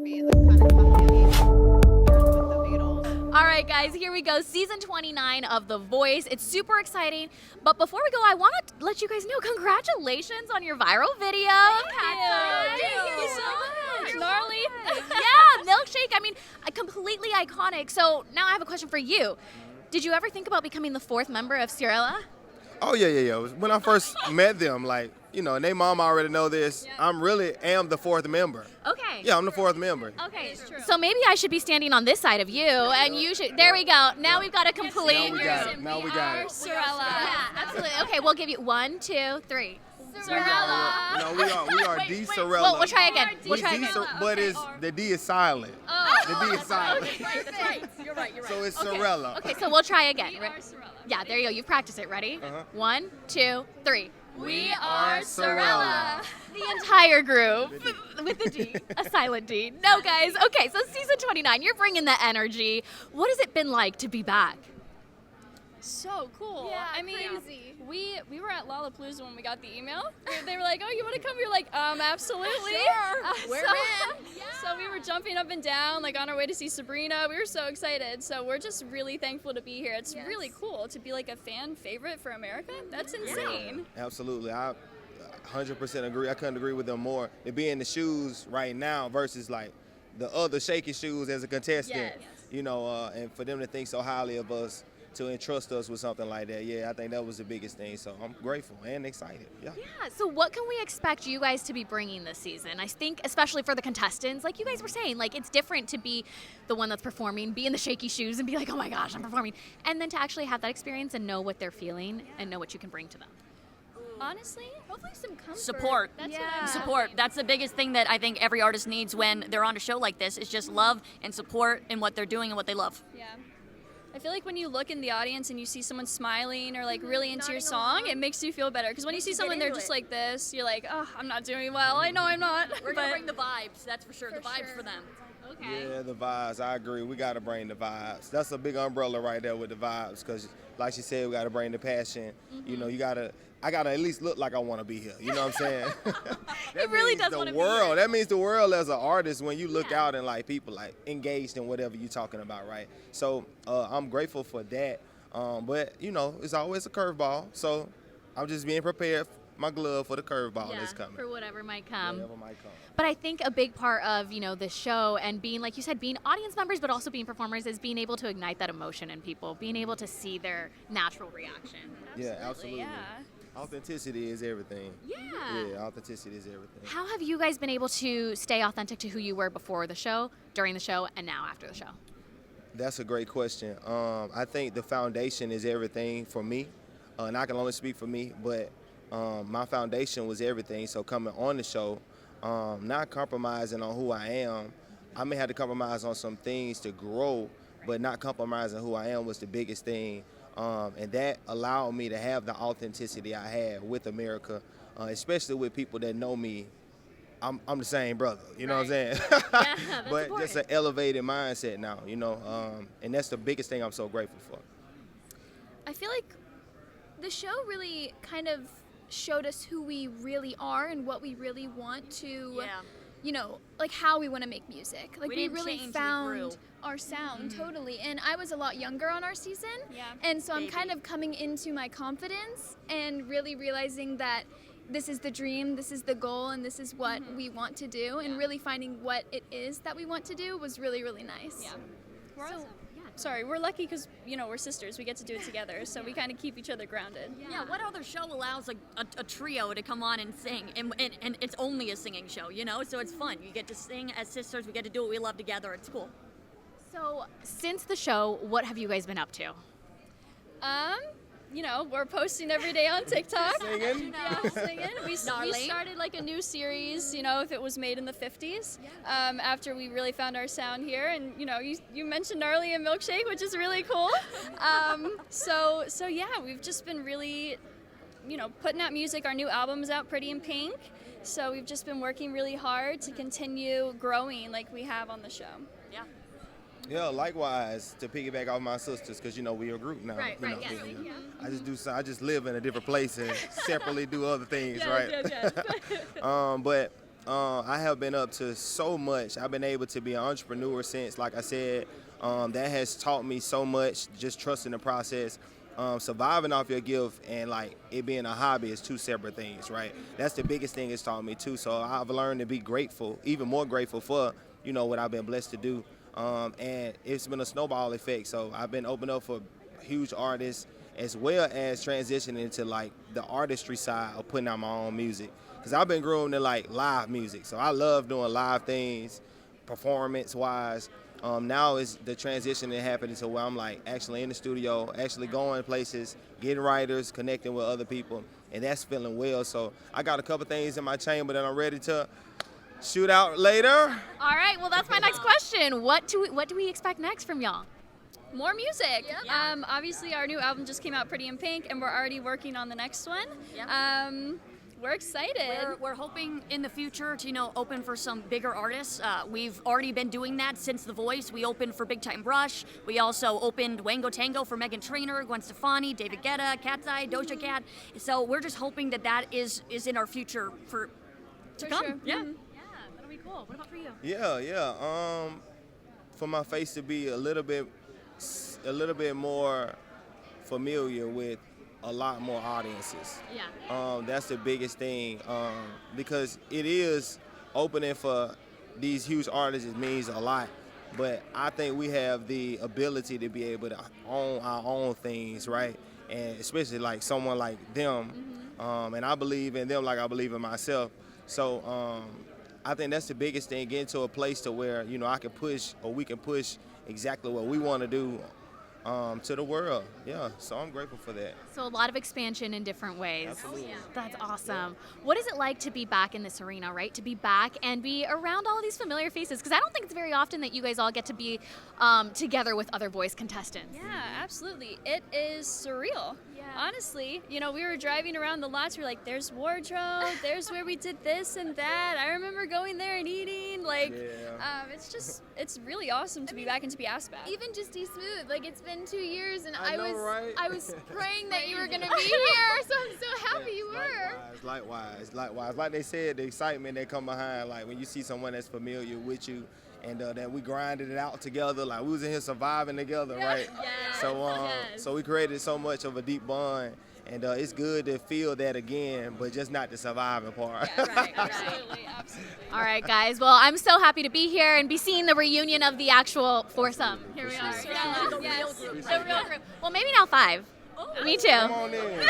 All right, guys, here we go. Season 29 of The Voice. It's super exciting. But before we go, I want to let you guys know congratulations on your viral video. Thank you so much. Gnarly. Yeah, milkshake. I mean, completely iconic. So now I have a question for you. Did you ever think about becoming the fourth member of Sorella? Oh, yeah. When I first met them, like, and they mom already know this. Yeah. I'm really am the fourth member. Okay. Yeah, I'm the fourth member. Okay, It's true. so maybe I should be standing on this side of you, and you should. There we go. Now we've got a complete. Now we got it. Now we got are it. Sorella. Yeah, absolutely. Okay, we'll give you 1, 2, 3. Sorella. No, we are D Sorella. Well, we'll try again. We We'll try D again. But the D is silent. Oh, The D is silent. that's right. You're right. So it's Sorella. Okay, so we'll try again. We are Sorella. Yeah, there you go. You've practiced it. Ready? Uh-huh. 1, 2, 3. We are Sorella. The entire group with the D, a silent D. No, guys. Okay, so season 29, you're bringing the energy. What has it been like to be back? So cool. Yeah, I mean, crazy. we were at Lollapalooza when we got the email. They were like, "Oh, you want to come?" We were like, absolutely." We're so, in. So we were jumping up and down, like on our way to see Sabrina. We were so excited. So we're just really thankful to be here. It's really cool to be like a fan favorite for America. That's insane. Absolutely. I 100% agree. I couldn't agree with them more. To be in the shoes right now versus like the other shaky shoes as a contestant, Yes. And for them to think so highly of us, to entrust us with something like that, I think that was the biggest thing. So I'm grateful and excited. Yeah. Yeah, so what can we expect you guys to be bringing this season? I think, especially for the contestants, like you guys were saying, like it's different to be the one that's performing, be in the shaky shoes and be like, oh my gosh, I'm performing. And then to actually have that experience and know what they're feeling and know what you can bring to them. Honestly, hopefully some comfort. Support. That's what I'm Support. hoping. That's the biggest thing that I think every artist needs when they're on a show like this is just love and support in what they're doing and what they love. Yeah. I feel like when you look in the audience and you see someone smiling or like really into your song, it makes you feel better. Because when you see someone they're just like this, you're like, oh, I'm not doing well. I know I'm not. We're going to bring the vibes, that's for sure. For The vibes sure. for them. Okay. Yeah, the vibes. I agree. We got to bring the vibes. That's a big umbrella right there with the vibes because, like she said, we got to bring the passion. I got to at least look like I want to be here. You know what I'm saying? He really means does the wanna be world. here. That means the world as an artist when you look Yeah. out and like people like engaged in whatever you're talking about, right? So I'm grateful for that. But, it's always a curveball. So I'm just being prepared, my glove for the curveball that's coming. for whatever might come. Whatever might come. But I think a big part of, the show and being, like you said, being audience members, but also being performers is being able to ignite that emotion in people, being able to see their natural reaction. Yeah, absolutely. Yeah. Authenticity is everything. Yeah, authenticity is everything. How have you guys been able to stay authentic to who you were before the show, during the show, and now after the show? That's a great question. I think the foundation is everything for me, and I can only speak for me, but my foundation was everything. So coming on the show, not compromising on who I am, I may have to compromise on some things to grow, but not compromising who I am was the biggest thing. And that allowed me to have the authenticity I had with America, especially with people that know me. I'm the same brother, you know what I'm saying? Yeah, that's But important. just an elevated mindset now, and that's the biggest thing I'm so grateful for. I feel like the show really kind of showed us who we really are and what we really want to, like how we want to make music. Like We we didn't really change, we found grew. our sound totally. And I was a lot younger on our season. Yeah. And so I'm Baby. kind of coming into my confidence and really realizing that this is the dream, this is the goal, and this is what we want to do. And really finding what it is that we want to do was really, really nice. Yeah. Sorry, we're lucky because, we're sisters. We get to do it together. So we kind of keep each other grounded. Yeah, what other show allows a trio to come on and sing? And it's only a singing show, So it's fun. You get to sing as sisters. We get to do what we love together. It's cool. So, since the show, what have you guys been up to? We're posting every day on TikTok. Singing? Yeah, singing. We Gnarly. started like a new series, if it was made in the 50s, after we really found our sound here. And, you mentioned Gnarly and Milkshake, which is really cool. So yeah, we've just been really, putting out music. Our new album's out, Pretty in Pink. So we've just been working really hard to continue growing like we have on the show. Yeah. Yeah, likewise, to piggyback off my sisters, because we a group now. Right, right, yes. I just live in a different place and separately do other things, right? But I have been up to so much. I've been able to be an entrepreneur since, like I said, that has taught me so much, just trusting the process. Surviving off your gift and like it being a hobby is two separate things, right? That's the biggest thing it's taught me too. So I've learned to be grateful, even more grateful for, what I've been blessed to do. And it's been a snowball effect. So I've been opening up for huge artists as well as transitioning into like the artistry side of putting out my own music. Cause I've been groomed to like live music. So I love doing live things, performance wise. Now is the transition that happening to where I'm like actually in the studio, actually going places, getting writers, connecting with other people, and that's feeling well. So I got a couple things in my chamber that I'm ready to shoot out later. All right, well, that's my next question. What do we expect next from y'all? More music. Yeah. Obviously, our new album just came out, Pretty in Pink, and we're already working on the next one. We're excited. We're hoping in the future to open for some bigger artists. We've already been doing that since The Voice. We opened for Big Time Rush. We also opened Wango Tango for Megan Trainor, Gwen Stefani, David Guetta, Cat's Eye, Doja Cat. So we're just hoping that is in our future to come. Sure. Yeah. Yeah, that'll be cool. What about for you? Yeah. For my face to be a little bit more familiar with a lot more audiences. Yeah. That's the biggest thing because it is opening for these huge artists. It means a lot, but I think we have the ability to be able to own our own things, right? And especially like someone like them, and I believe in them like I believe in myself. So I think that's the biggest thing, getting to a place to where I can push, or we can push exactly what we want to do to the world. Yeah, so I'm grateful for that. So a lot of expansion in different ways. Absolutely. That's awesome. What is it like to be back in this arena, right? To be back and be around all of these familiar faces? Because I don't think it's very often that you guys all get to be together with other Voice contestants. Yeah, absolutely. It is surreal. Yeah. Honestly, we were driving around the lots. We're like, there's wardrobe. There's where we did this and that. I remember going there and eating. It's really awesome to be back and to be asked back. Even just D Smooth, like it's been 2 years, and I know, right? I was praying that you were gonna be here, so I'm so happy you were. Likewise. Like they said, the excitement that come behind, like when you see someone that's familiar with you, and that we grinded it out together, like we was in here surviving together, right? Yes. So we created so much of a deep bond, and it's good to feel that again, but just not the surviving part. Right, absolutely. All right, guys. Well, I'm so happy to be here and be seeing the reunion of the actual foursome. Here we are. Yes. The real group. Well, maybe now 5. Me too. Come on in.